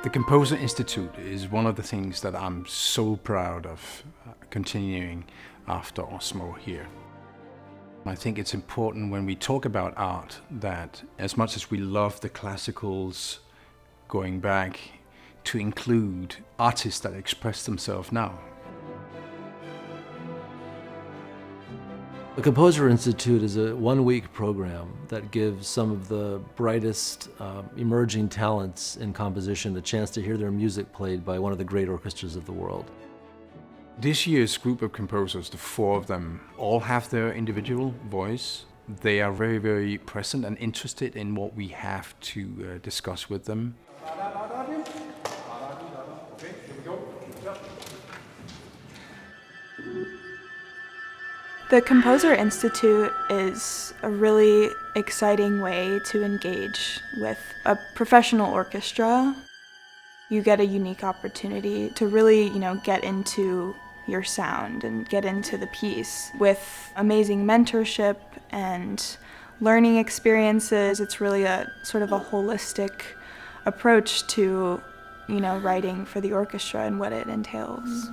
The Composer Institute is one of the things that I'm so proud of continuing after Osmo here. I think it's important when we talk about art that as much as we love the classicals going back, to include artists that express themselves now. The Composer Institute is a one-week program that gives some of the brightest emerging talents in composition a chance to hear their music played by one of the great orchestras of the world. This year's group of composers, the four of them, all have their individual voice. They are very, very present and interested in what we have to discuss with them. The Composer Institute is a really exciting way to engage with a professional orchestra. You get a unique opportunity to really, get into your sound and get into the piece with amazing mentorship and learning experiences. It's really a sort of a holistic approach to, writing for the orchestra and what it entails.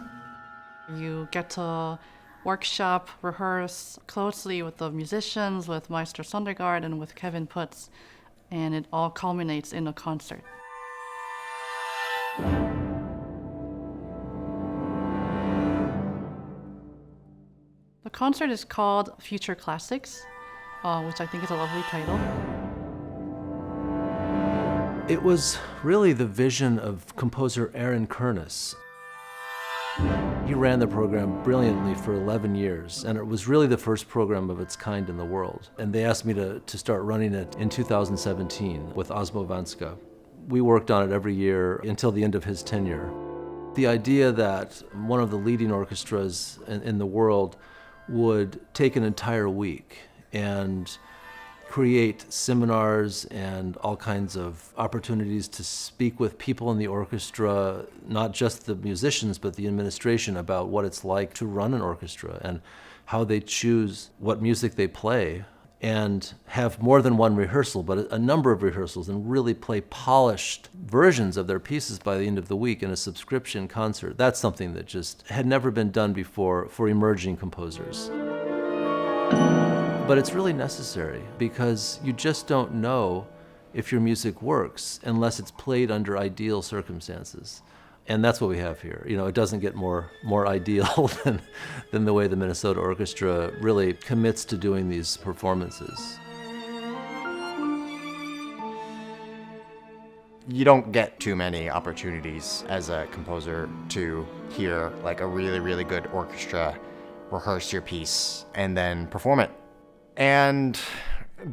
You get to workshop, rehearse closely with the musicians, with Director Søndergård and with Kevin Putz, and it all culminates in a concert. The concert is called Future Classics, which I think is a lovely title. It was really the vision of composer Aaron Kernis. He ran the program brilliantly for 11 years, and it was really the first program of its kind in the world. And they asked me to start running it in 2017 with Osmo Vanska. We worked on it every year until the end of his tenure. The idea that one of the leading orchestras in the world would take an entire week and create seminars and all kinds of opportunities to speak with people in the orchestra, not just the musicians, but the administration, about what it's like to run an orchestra and how they choose what music they play, and have more than one rehearsal, but a number of rehearsals, and really play polished versions of their pieces by the end of the week in a subscription concert. That's something that just had never been done before for emerging composers. But it's really necessary because you just don't know if your music works unless it's played under ideal circumstances. And that's what we have here. It doesn't get more ideal than the way the Minnesota Orchestra really commits to doing these performances. You don't get too many opportunities as a composer to hear like a really, really good orchestra rehearse your piece and then perform it. And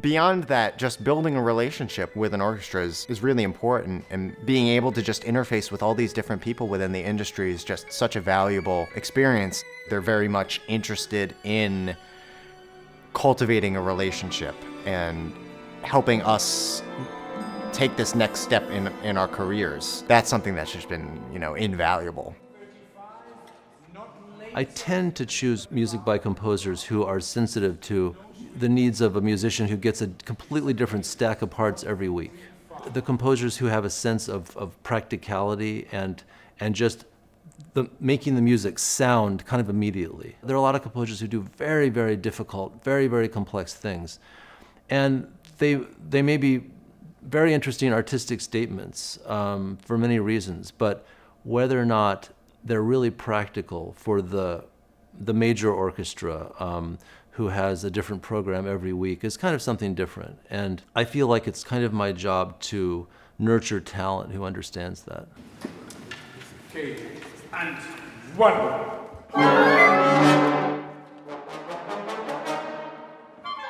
beyond that, just building a relationship with an orchestra is really important, and being able to just interface with all these different people within the industry is just such a valuable experience. They're very much interested in cultivating a relationship and helping us take this next step in our careers. That's something that's just been, invaluable. I tend to choose music by composers who are sensitive to the needs of a musician who gets a completely different stack of parts every week. The composers who have a sense of practicality and just making the music sound kind of immediately. There are a lot of composers who do very, very difficult, very, very complex things. And they may be very interesting artistic statements for many reasons, but whether or not they're really practical for the major orchestra who has a different program every week is kind of something different. And I feel like it's kind of my job to nurture talent who understands that. Okay, and one.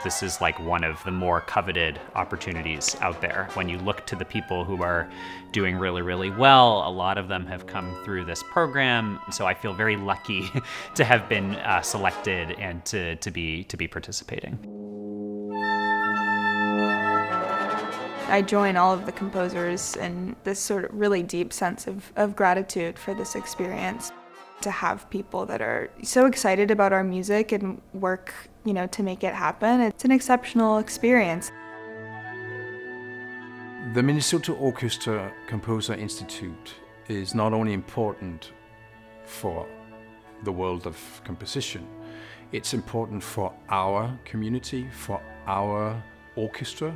This is like one of the more coveted opportunities out there. When you look to the people who are doing really, really well, a lot of them have come through this program. So I feel very lucky to have been selected and to be participating. I join all of the composers in this sort of really deep sense of gratitude for this experience. To have people that are so excited about our music and work, to make it happen, it's an exceptional experience. The Minnesota Orchestra Composer Institute is not only important for the world of composition, it's important for our community, for our orchestra,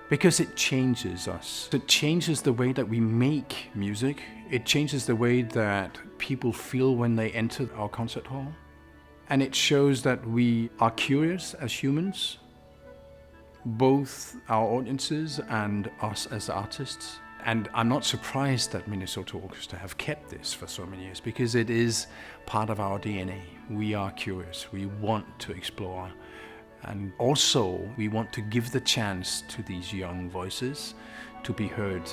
because it changes us. It changes the way that we make music. It changes the way that people feel when they enter our concert hall. And it shows that we are curious as humans, both our audiences and us as artists. And I'm not surprised that Minnesota Orchestra have kept this for so many years, because it is part of our DNA. We are curious, we want to explore, and also we want to give the chance to these young voices to be heard.